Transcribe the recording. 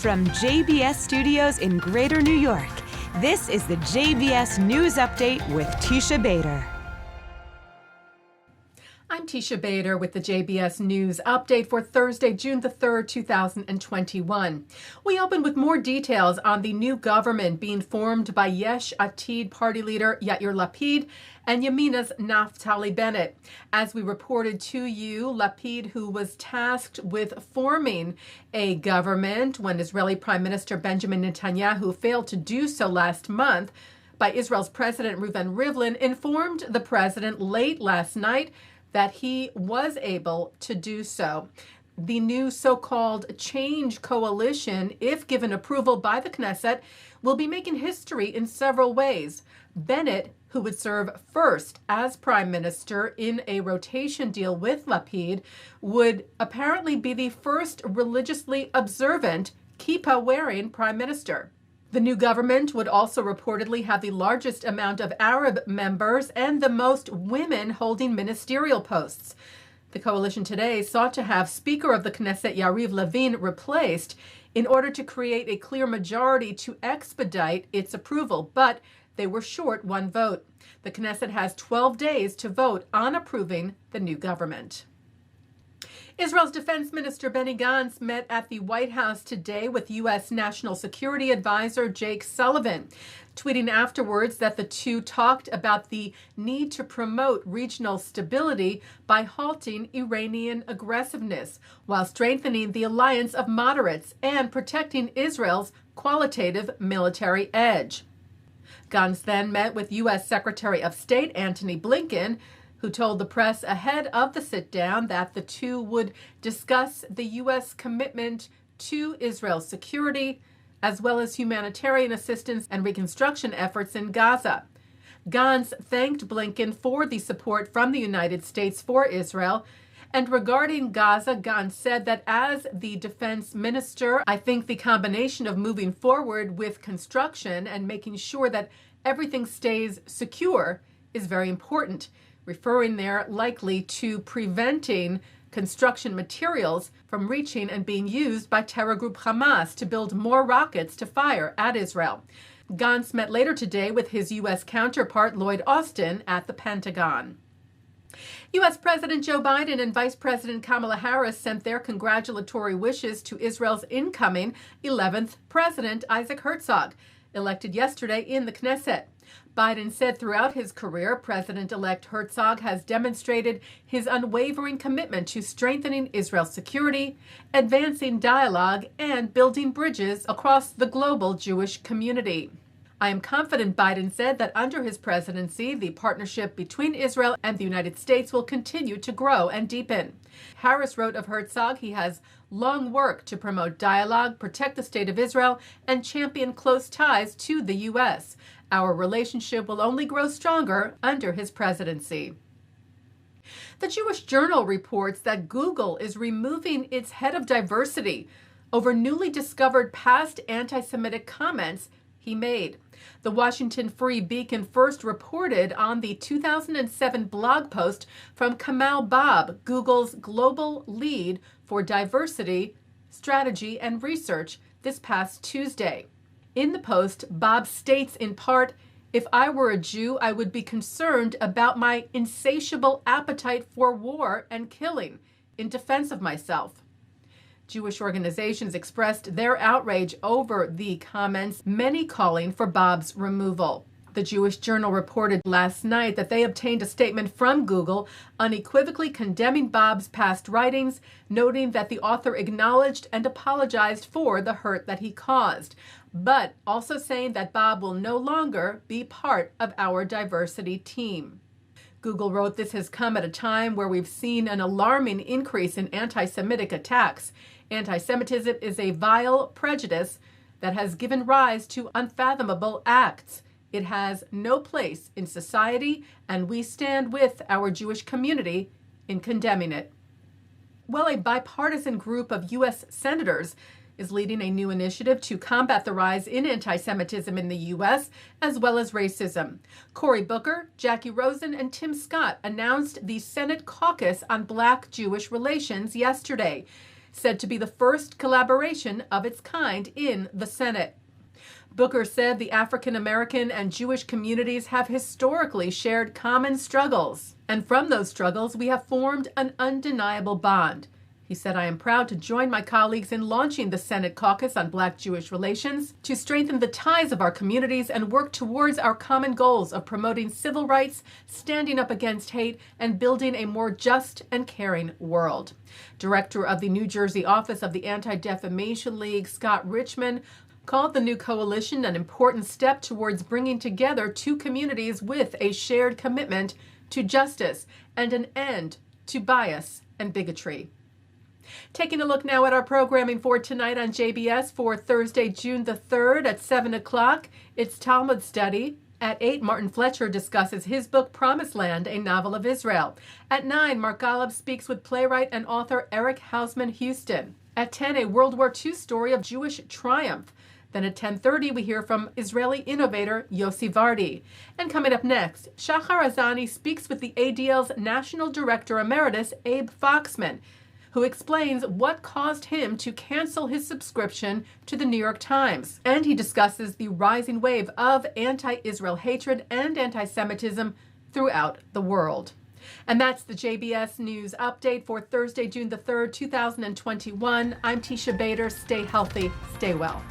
From JBS Studios in Greater New York, this is the JBS News Update with Teisha Bader. I'm Teisha Bader with the JBS News Update for Thursday, June the 3rd, 2021. We open with more details on the new government being formed by Yesh Atid party leader Yair Lapid and Yamina's Naftali Bennett. As we reported to you, Lapid, who was tasked with forming a government when Israeli Prime Minister Benjamin Netanyahu failed to do so last month, by Israel's President Reuven Rivlin, informed the president late last night that he was able to do so. The new so-called Change Coalition, if given approval by the Knesset, will be making history in several ways. Bennett, who would serve first as prime minister in a rotation deal with Lapid, would apparently be the first religiously observant kippah-wearing prime minister. The new government would also reportedly have the largest amount of Arab members and the most women holding ministerial posts. The coalition today sought to have Speaker of the Knesset Yariv Levin replaced in order to create a clear majority to expedite its approval, but they were short one vote. The Knesset has 12 days to vote on approving the new government. Israel's Defense Minister Benny Gantz met at the White House today with U.S. National Security Advisor Jake Sullivan, tweeting afterwards that the two talked about the need to promote regional stability by halting Iranian aggressiveness while strengthening the alliance of moderates and protecting Israel's qualitative military edge. Gantz then met with U.S. Secretary of State Antony Blinken, who told the press ahead of the sit-down that the two would discuss the U.S. commitment to Israel's security, as well as humanitarian assistance and reconstruction efforts in Gaza. Gantz thanked Blinken for the support from the United States for Israel. And regarding Gaza, Gantz said that as the defense minister, I think the combination of moving forward with construction and making sure that everything stays secure is very important, referring there likely to preventing construction materials from reaching and being used by terror group Hamas to build more rockets to fire at Israel. Gantz met later today with his U.S. counterpart Lloyd Austin at the Pentagon. U.S. President Joe Biden and Vice President Kamala Harris sent their congratulatory wishes to Israel's incoming 11th president, Isaac Herzog, elected yesterday in the Knesset. Biden said throughout his career, President-elect Herzog has demonstrated his unwavering commitment to strengthening Israel's security, advancing dialogue, and building bridges across the global Jewish community. I am confident, Biden said, that under his presidency, the partnership between Israel and the United States will continue to grow and deepen. Harris wrote of Herzog, he has long worked to promote dialogue, protect the state of Israel, and champion close ties to the U.S. Our relationship will only grow stronger under his presidency. The Jewish Journal reports that Google is removing its head of diversity over newly discovered past anti-Semitic comments he made. The Washington Free Beacon first reported on the 2007 blog post from Kamal Bab, Google's global lead for diversity, strategy, and research, this past Tuesday. In the post, Bob states in part, "If I were a Jew, I would be concerned about my insatiable appetite for war and killing in defense of myself." Jewish organizations expressed their outrage over the comments, many calling for Bob's removal. The Jewish Journal reported last night that they obtained a statement from Google unequivocally condemning Bob's past writings, noting that the author acknowledged and apologized for the hurt that he caused, but also saying that Bob will no longer be part of our diversity team. Google wrote, "This has come at a time where we've seen an alarming increase in anti-Semitic attacks. Anti-Semitism is a vile prejudice that has given rise to unfathomable acts. It has no place in society, and we stand with our Jewish community in condemning it." Well, a bipartisan group of U.S. senators is leading a new initiative to combat the rise in anti-Semitism in the U.S., as well as racism. Cory Booker, Jackie Rosen, and Tim Scott announced the Senate Caucus on Black-Jewish Relations yesterday. said to be the first collaboration of its kind in the Senate. Booker said the African American and Jewish communities have historically shared common struggles, and from those struggles we have formed an undeniable bond. He said, "I am proud to join my colleagues in launching the Senate Caucus on Black-Jewish relations to strengthen the ties of our communities and work towards our common goals of promoting civil rights, standing up against hate, and building a more just and caring world." Director of the New Jersey office of the Anti-Defamation League, Scott Richmond, called the new coalition an important step towards bringing together two communities with a shared commitment to justice and an end to bias and bigotry. Taking a look now at our programming for tonight on JBS for Thursday, June the 3rd at 7 o'clock. It's Talmud study. At 8, Martin Fletcher discusses his book, Promised Land, a Novel of Israel. At 9, Mark Golub speaks with playwright and author Eric Hausman Houston. At 10, a World War II story of Jewish triumph. Then at 10:30, we hear from Israeli innovator Yossi Vardi. And coming up next, Shachar Azani speaks with the ADL's National Director Emeritus, Abe Foxman, who explains what caused him to cancel his subscription to the New York Times. And he discusses the rising wave of anti-Israel hatred and anti-Semitism throughout the world. And that's the JBS News Update for Thursday, June the 3rd, 2021. I'm Teisha Bader. Stay healthy, stay well.